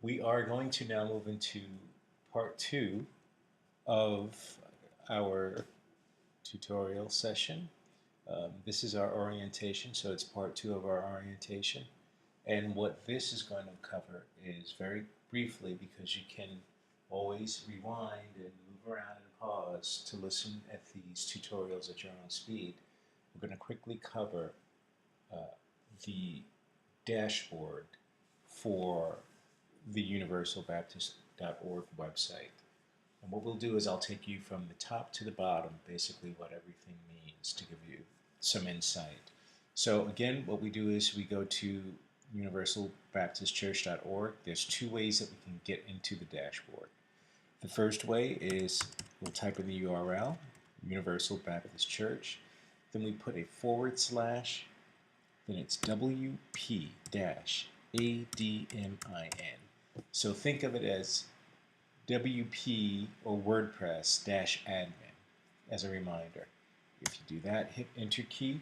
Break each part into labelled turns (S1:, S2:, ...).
S1: We are going to now move into part two of our tutorial session. This is our orientation, so it's part two of our orientation. And what this is going to cover is very briefly, because you can always rewind and move around and pause to listen at these tutorials at your own speed. We're going to quickly cover uh, the dashboard for the universalbaptist.org website. And what we'll do is I'll take you from the top to the bottom, basically what everything means, to give you some insight. So again, what we do is we go to universalbaptistchurch.org. There's two ways that we can get into the dashboard. The first way is we'll type in the URL, Universal Baptist Church. Then we put a forward slash, then it's WP-ADMIN. So think of it as WP or WordPress -admin as a reminder. If you do that, hit enter key,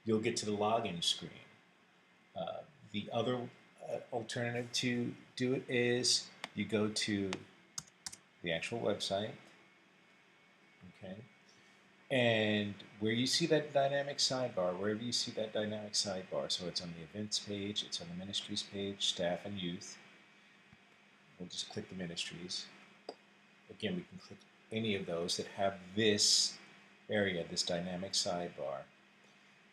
S1: you'll get to the login screen. The other alternative to do it is you go to the actual website, okay, and where you see that dynamic sidebar, wherever you see that dynamic sidebar, so it's on the events page, it's on the ministries page, staff and youth, we'll just click the ministries. Again, we can click any of those that have this area, this dynamic sidebar.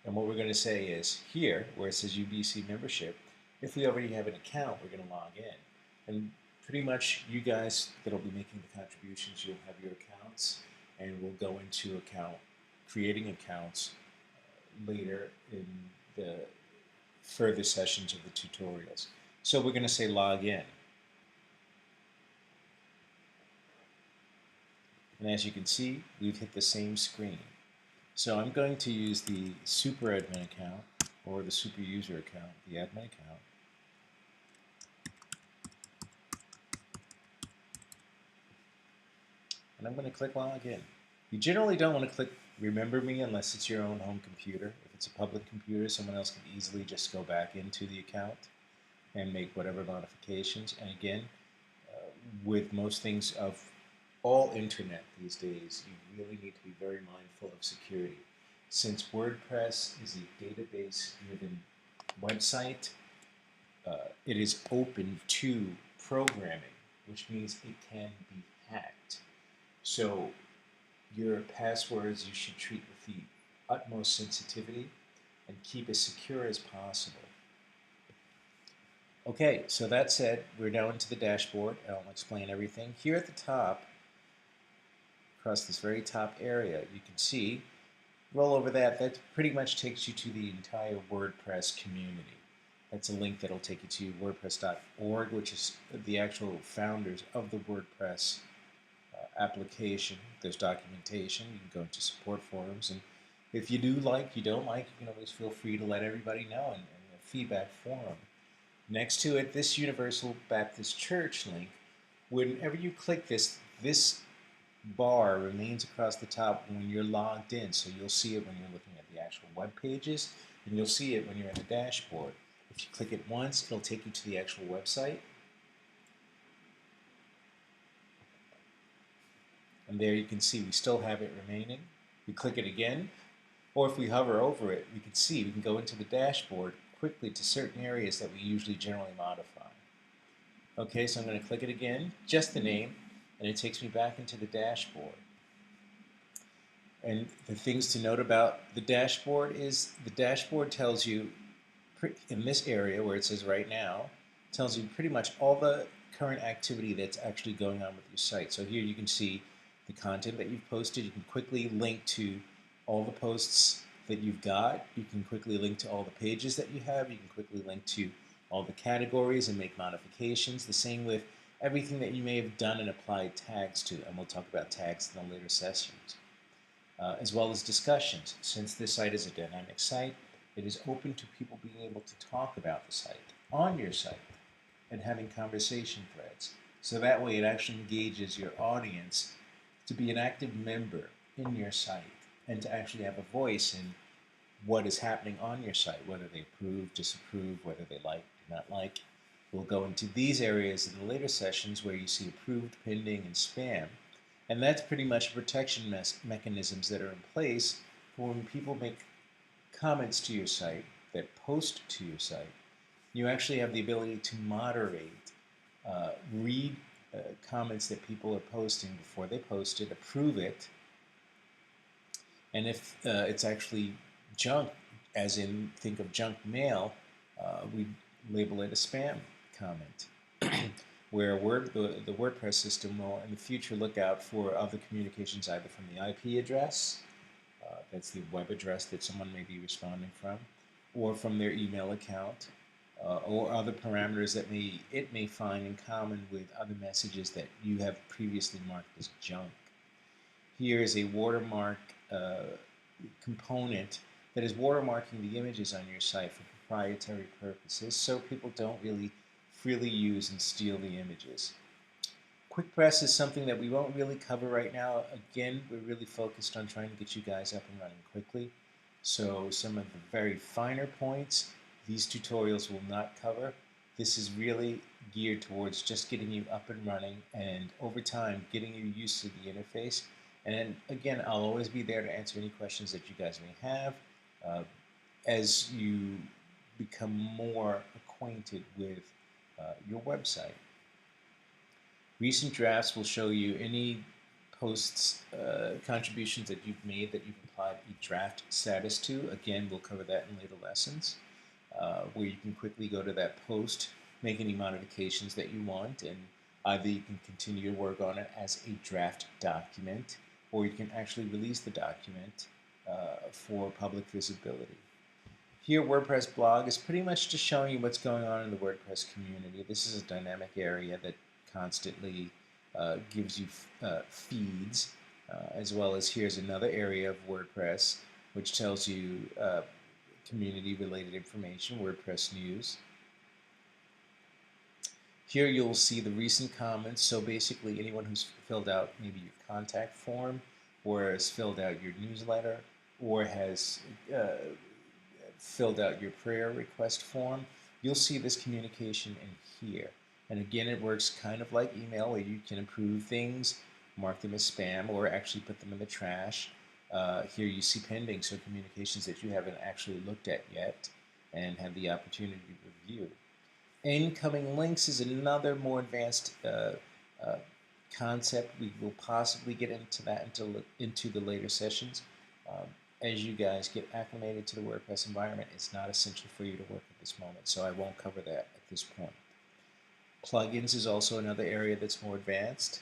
S1: And what we're going to say is here, where it says UBC membership, if we already have an account, we're going to log in. And pretty much you guys that'll be making the contributions, you'll have your accounts, and we'll go into creating accounts later in the further sessions of the tutorials. So we're going to say log in. And as you can see, we've hit the same screen. So I'm going to use the super admin account or the super user account, the admin account. And I'm going to click login. You generally don't want to click remember me unless it's your own home computer. If it's a public computer, someone else can easily just go back into the account and make whatever modifications. And again, with most things of all internet these days, you really need to be very mindful of security. Since WordPress is a database-driven website, it is open to programming, which means it can be hacked. So your passwords you should treat with the utmost sensitivity and keep as secure as possible. Okay, so that said, we're now into the dashboard, and I'll explain everything. Here at the top, across this very top area, you can see, roll over that, that pretty much takes you to the entire WordPress community. That's a link that'll take you to WordPress.org, which is the actual founders of the WordPress application. There's documentation. You can go into support forums, and if you do like, you don't like, you can always feel free to let everybody know in the feedback forum. Next to it, this Universal Baptist Church link, whenever you click this, this bar remains across the top when you're logged in, so you'll see it when you're looking at the actual web pages, and you'll see it when you're in the dashboard. If you click it once, it'll take you to the actual website. And there you can see we still have it remaining. We click it again, or if we hover over it, we can see we can go into the dashboard quickly to certain areas that we usually generally modify. Okay, so I'm going to click it again, just the name, and it takes me back into the dashboard. And the things to note about the dashboard is the dashboard tells you, in this area where it says right now, tells you pretty much all the current activity that's actually going on with your site. So here you can see the content that you've posted. You can quickly link to all the posts that you've got. You can quickly link to all the pages that you have. You can quickly link to all the categories and make modifications. The same with everything that you may have done and applied tags to, and we'll talk about tags in the later sessions. As well as discussions. Since this site is a dynamic site, it is open to people being able to talk about the site on your site and having conversation threads. So that way it actually engages your audience to be an active member in your site and to actually have a voice in what is happening on your site, whether they approve, disapprove, whether they like, do not like. We'll go into these areas in the later sessions where you see approved, pending, and spam. And that's pretty much protection mechanisms that are in place for when people make comments to your site, that post to your site. You actually have the ability to moderate, read comments that people are posting before they post it, approve it, and if it's actually junk, as in think of junk mail, we label it a spam comment. Where the WordPress system will in the future look out for other communications either from the IP address, that's the web address that someone may be responding from, or from their email account, or other parameters that it may find in common with other messages that you have previously marked as junk. Here is a watermark component that is watermarking the images on your site for proprietary purposes, so people don't really freely use and steal the images. Quick Press is something that we won't really cover right now. Again, we're really focused on trying to get you guys up and running quickly. So some of the very finer points, these tutorials will not cover. This is really geared towards just getting you up and running, and over time getting you used to the interface. And again, I'll always be there to answer any questions that you guys may have as you become more acquainted with your website. Recent drafts will show you any posts, contributions that you've made that you've applied a draft status to. Again, we'll cover that in later lessons, where you can quickly go to that post, make any modifications that you want, and either you can continue to work on it as a draft document, or you can actually release the document for public visibility. Here, WordPress blog is pretty much just showing you what's going on in the WordPress community. This is a dynamic area that constantly gives you feeds, as well as here's another area of WordPress which tells you community-related information, WordPress news. Here you'll see the recent comments, so basically anyone who's filled out maybe your contact form, or has filled out your newsletter, or has filled out your prayer request form, you'll see this communication in here. And again, it works kind of like email, where you can approve things, mark them as spam, or actually put them in the trash. Here you see pending, so communications that you haven't actually looked at yet and have the opportunity to review. Incoming links is another more advanced concept. We will possibly get into that into the later sessions. As you guys get acclimated to the WordPress environment, it's not essential for you to work at this moment, so I won't cover that at this point. Plugins is also another area that's more advanced.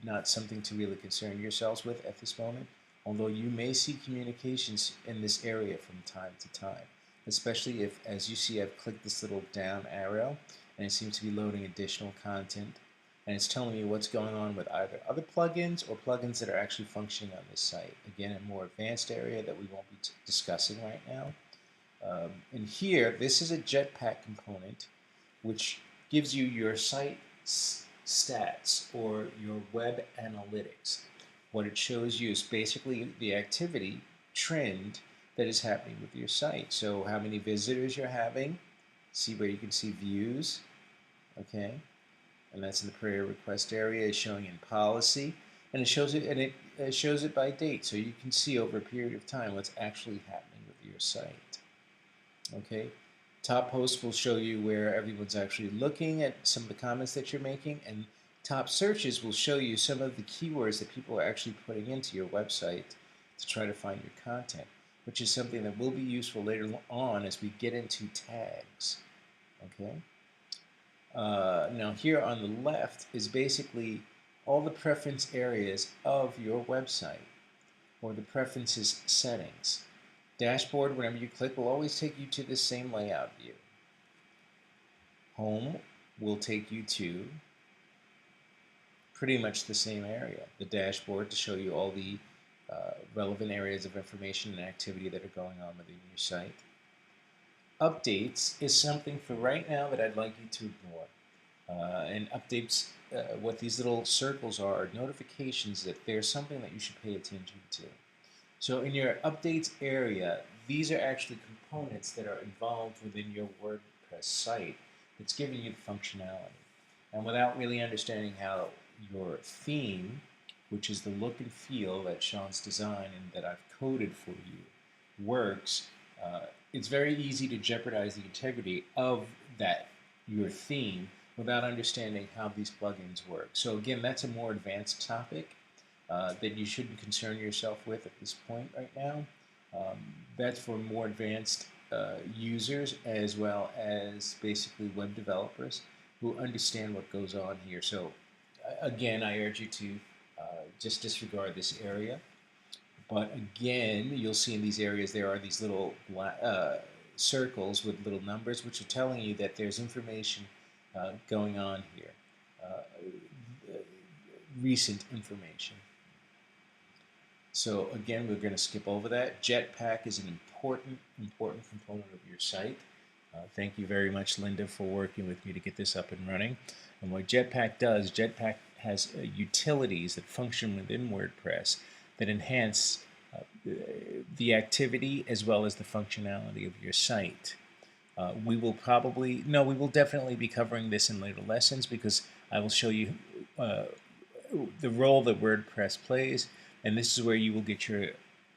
S1: Not something to really concern yourselves with at this moment, although you may see communications in this area from time to time, especially if, as you see, I've clicked this little down arrow and it seems to be loading additional content, and it's telling me what's going on with either other plugins or plugins that are actually functioning on this site. Again, a more advanced area that we won't be discussing right now. And here, this is a Jetpack component which gives you your site stats or your web analytics. What it shows you is basically the activity trend that is happening with your site. So how many visitors you're having, see where you can see views, okay? And that's in the prayer request area. It's showing in policy, and it shows it by date, so you can see over a period of time what's actually happening with your site. Okay, top posts will show you where everyone's actually looking at some of the comments that you're making, and top searches will show you some of the keywords that people are actually putting into your website to try to find your content, which is something that will be useful later on as we get into tags. Okay. Now here on the left is basically all the preference areas of your website, or the preferences settings. Dashboard, whenever you click, will always take you to the same layout view. Home will take you to pretty much the same area. The dashboard to show you all the relevant areas of information and activity that are going on within your site. Updates is something for right now that I'd like you to ignore. And updates, what these little circles are notifications that there's something that you should pay attention to. So in your updates area, these are actually components that are involved within your WordPress site It's giving you the functionality. And without really understanding how your theme, which is the look and feel that Sean's designed and that I've coded for you, works, it's very easy to jeopardize the integrity of that your theme without understanding how these plugins work. So again, that's a more advanced topic that you shouldn't concern yourself with at this point right now. That's for more advanced users as well as basically web developers who understand what goes on here. So again, I urge you to just disregard this area. But again, you'll see in these areas there are these little circles with little numbers, which are telling you that there's information going on here, recent information. So again, we're going to skip over that. Jetpack is an important component of your site. Thank you very much, Linda, for working with me to get this up and running. And what Jetpack does, Jetpack has utilities that function within WordPress that enhance the activity as well as the functionality of your site. We will definitely be covering this in later lessons because I will show you the role that WordPress plays, and this is where you will get your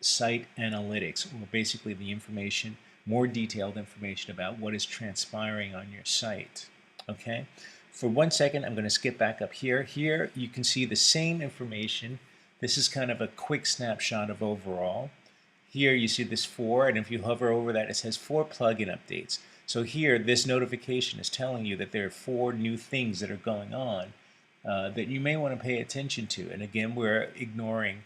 S1: site analytics, or basically the information, more detailed information about what is transpiring on your site. Okay? For 1 second, I'm going to skip back up here. Here you can see the same information. This is kind of a quick snapshot of overall. Here you see this 4, and if you hover over that, it says 4 plugin updates. So here, this notification is telling you that there are 4 new things that are going on that you may want to pay attention to. And again, we're ignoring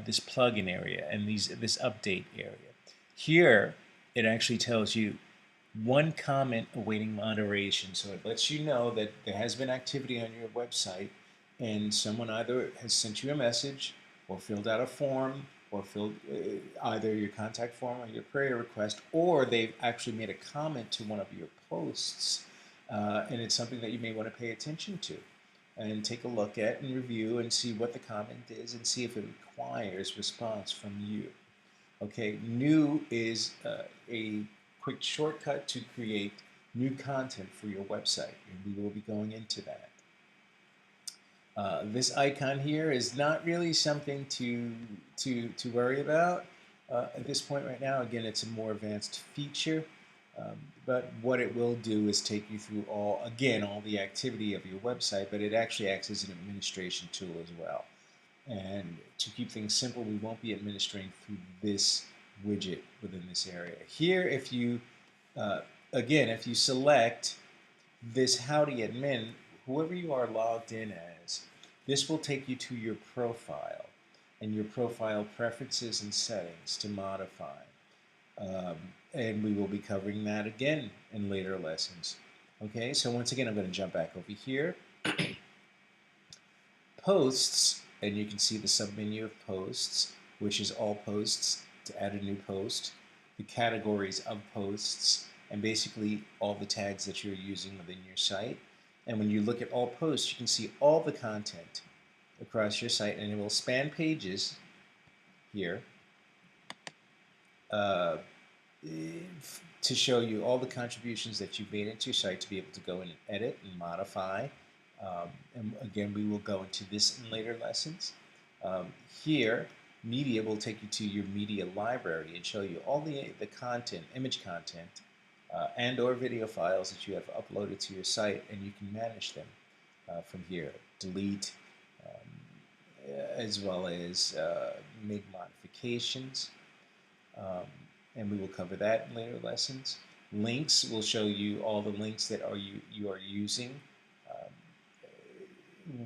S1: this plugin area and this update area. Here, it actually tells you 1 comment awaiting moderation. So it lets you know that there has been activity on your website and someone either has sent you a message or filled out a form or filled either your contact form or your prayer request, or they've actually made a comment to one of your posts, and it's something that you may want to pay attention to and take a look at and review and see what the comment is and see if it requires response from you. Okay, new is a quick shortcut to create new content for your website, and we will be going into that. This icon here is not really something to worry about at this point right now. Again, it's a more advanced feature, but what it will do is take you through all the activity of your website, but it actually acts as an administration tool as well. And to keep things simple, we won't be administering through this widget within this area. Here, if you if you select this Howdy Admin, whoever you are logged in as, this will take you to your profile and your profile preferences and settings to modify. And we will be covering that again in later lessons. Okay, so once again, I'm going to jump back over here. Posts, and you can see the submenu of posts, which is all posts to add a new post, the categories of posts, and basically all the tags that you're using within your site. And when you look at all posts, you can see all the content across your site, and it will span pages here to show you all the contributions that you've made into your site to be able to go in and edit and modify. And again, we will go into this in later lessons. Here, media will take you to your media library and show you all the content, image content, and or video files that you have uploaded to your site, and you can manage them from here. Delete, as well as make modifications, and we will cover that in later lessons. Links will show you all the links that you are using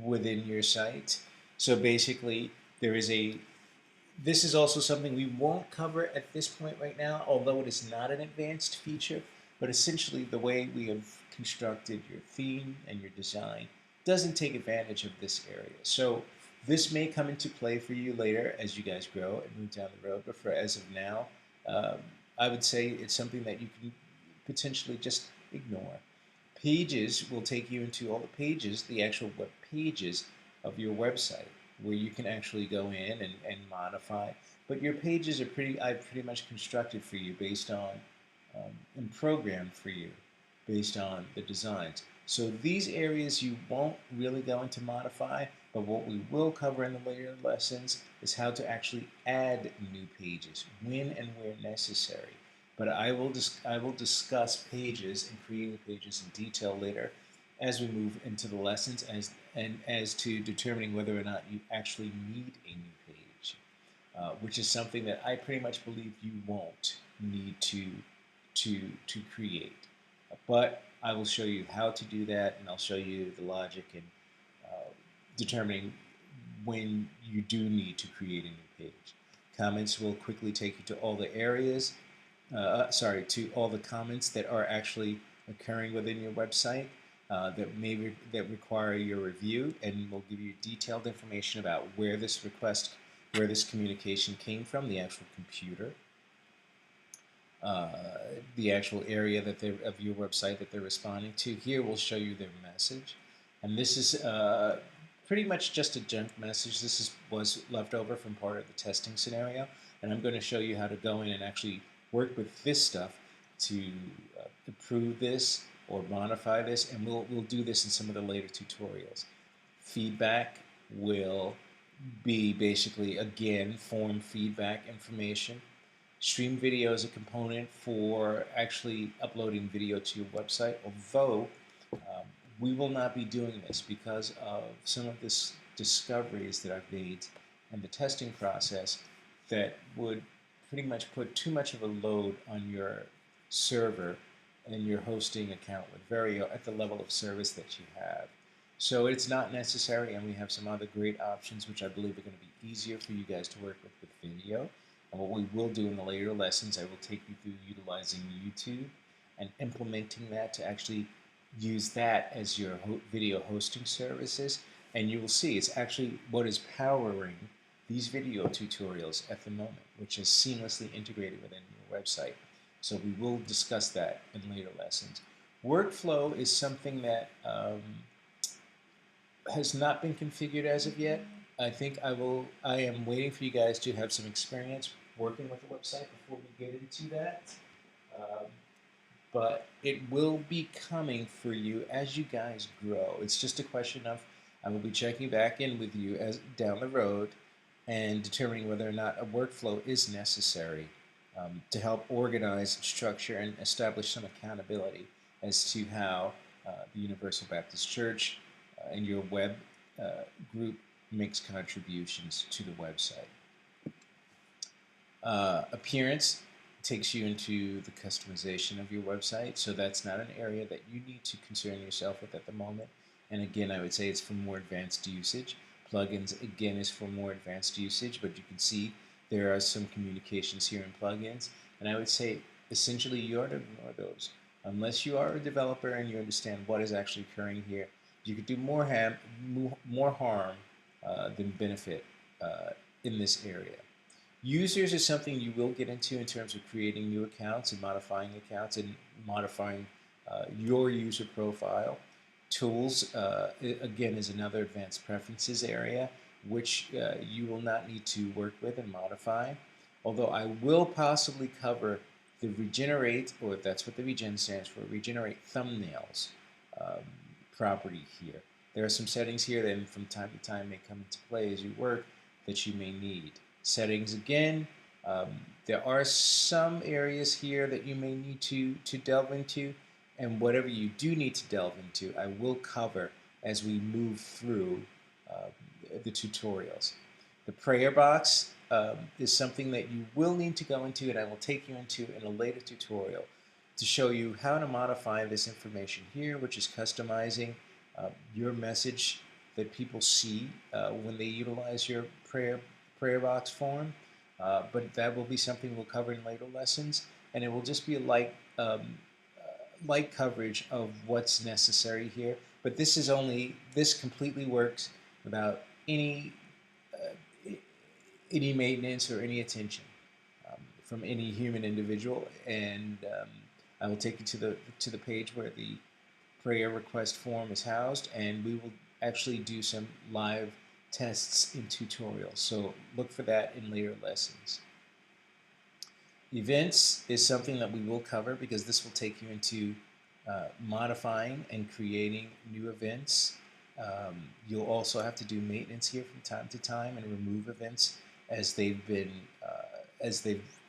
S1: within your site. So basically, this is also something we won't cover at this point right now, although it is not an advanced feature, but essentially the way we have constructed your theme and your design doesn't take advantage of this area. So this may come into play for you later as you guys grow and move down the road, but for as of now, I would say it's something that you can potentially just ignore. Pages will take you into all the pages, the actual web pages of your website, where you can actually go in and modify. But your pages are I've pretty much constructed for you based on and programmed for you based on the designs. So these areas you won't really go into modify, but what we will cover in the later lessons is how to actually add new pages when and where necessary. But I will discuss pages and creating pages in detail later as we move into the lessons as to determining whether or not you actually need a new page, which is something that I pretty much believe you won't need to create. But I will show you how to do that, and I'll show you the logic in determining when you do need to create a new page. Comments will quickly take you to all the areas, to all the comments that are actually occurring within your website that require your review, and will give you detailed information about where this communication came from, the actual computer, the actual area that of your website that they're responding to. Here will show you their message, and this is pretty much just a junk message. This was left over from part of the testing scenario, and I'm going to show you how to go in and actually work with this stuff to improve this or modify this, and we'll do this in some of the later tutorials. Feedback will be basically, again, form feedback information. Stream video is a component for actually uploading video to your website, although we will not be doing this because of some of the discoveries that I've made in the testing process that would pretty much put too much of a load on your server and your hosting account at the level of service that you have. So it's not necessary, and we have some other great options which I believe are going to be easier for you guys to work with video. And what we will do in the later lessons, I will take you through utilizing YouTube and implementing that to actually use that as your video hosting services. And you will see it's actually what is powering these video tutorials at the moment, which is seamlessly integrated within your website. So we will discuss that in later lessons. Workflow is something that has not been configured as of yet. I am waiting for you guys to have some experience working with the website before we get into that. But it will be coming for you as you guys grow. It's just a question of I will be checking back in with you down the road and determining whether or not a workflow is necessary to help organize, structure, and establish some accountability as to how the Universal Baptist Church and your web group makes contributions to the website. Appearance takes you into the customization of your website, so that's not an area that you need to concern yourself with at the moment. And again, I would say it's for more advanced usage. Plugins, again, is for more advanced usage, but you can see there are some communications here in plugins, and I would say essentially you ought to ignore those. Unless you are a developer and you understand what is actually occurring here, you could do more harm than benefit in this area. Users is something you will get into in terms of creating new accounts and modifying your user profile. Tools, again, is another advanced preferences area, which you will not need to work with and modify. Although I will possibly cover the regenerate, or that's what the regen stands for, regenerate thumbnails property here. There are some settings here that from time to time may come into play as you work that you may need. Settings again, there are some areas here that you may need to delve into, and whatever you do need to delve into, I will cover as we move through the tutorials. The prayer box is something that you will need to go into, and I will take you into in a later tutorial to show you how to modify this information here, which is customizing your message that people see when they utilize your prayer box form. But that will be something we'll cover in later lessons, and it will just be a light coverage of what's necessary here. But this completely works without any maintenance or any attention from any human individual, and I will take you to the page where the prayer request form is housed, and we will actually do some live tests in tutorials. So look for that in later lessons. Events is something that we will cover because this will take you into modifying and creating new events. You'll also have to do maintenance here from time to time and remove events as they've been as they've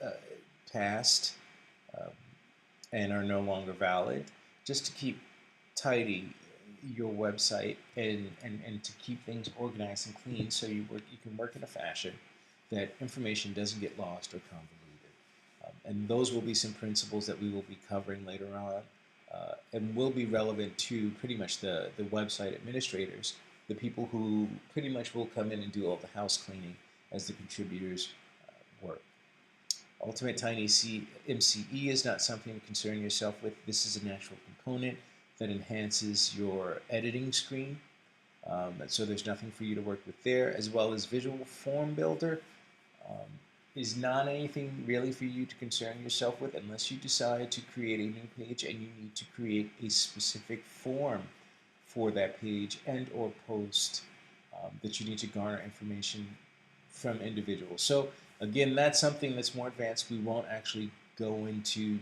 S1: passed um, and are no longer valid, just to keep tidy your website and to keep things organized and clean so you can work in a fashion that information doesn't get lost or convoluted. And those will be some principles that we will be covering later on and will be relevant to pretty much the website administrators, the people who pretty much will come in and do all the house cleaning as the contributors work. Ultimate Tiny MCE is not something to concern yourself with. This is an actual component that enhances your editing screen. So there's nothing for you to work with there, as well as Visual Form Builder is not anything really for you to concern yourself with unless you decide to create a new page and you need to create a specific form for that page and or post that you need to garner information from individuals. So again, that's something that's more advanced. We won't actually go into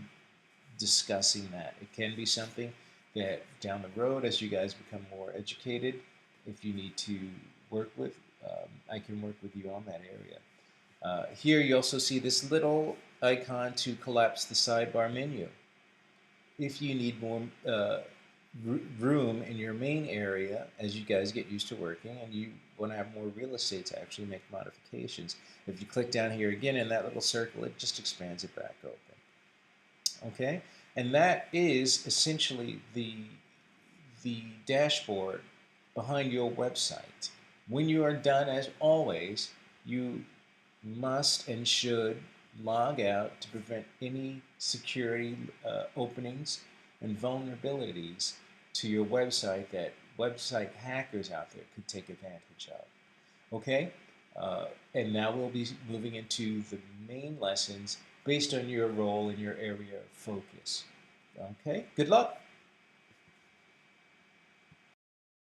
S1: discussing that. It can be something that down the road, as you guys become more educated, if you need to work with, I can work with you on that area. Here you also see this little icon to collapse the sidebar menu. If you need more room in your main area as you guys get used to working and you want to have more real estate to actually make modifications, if you click down here again in that little circle, it just expands it back open. Okay, and that is essentially the dashboard behind your website. When you are done, as always, you must and should log out to prevent any security openings and vulnerabilities to your website that website hackers out there could take advantage of. Okay? And now we'll be moving into the main lessons based on your role in your area of focus. Okay? Good luck!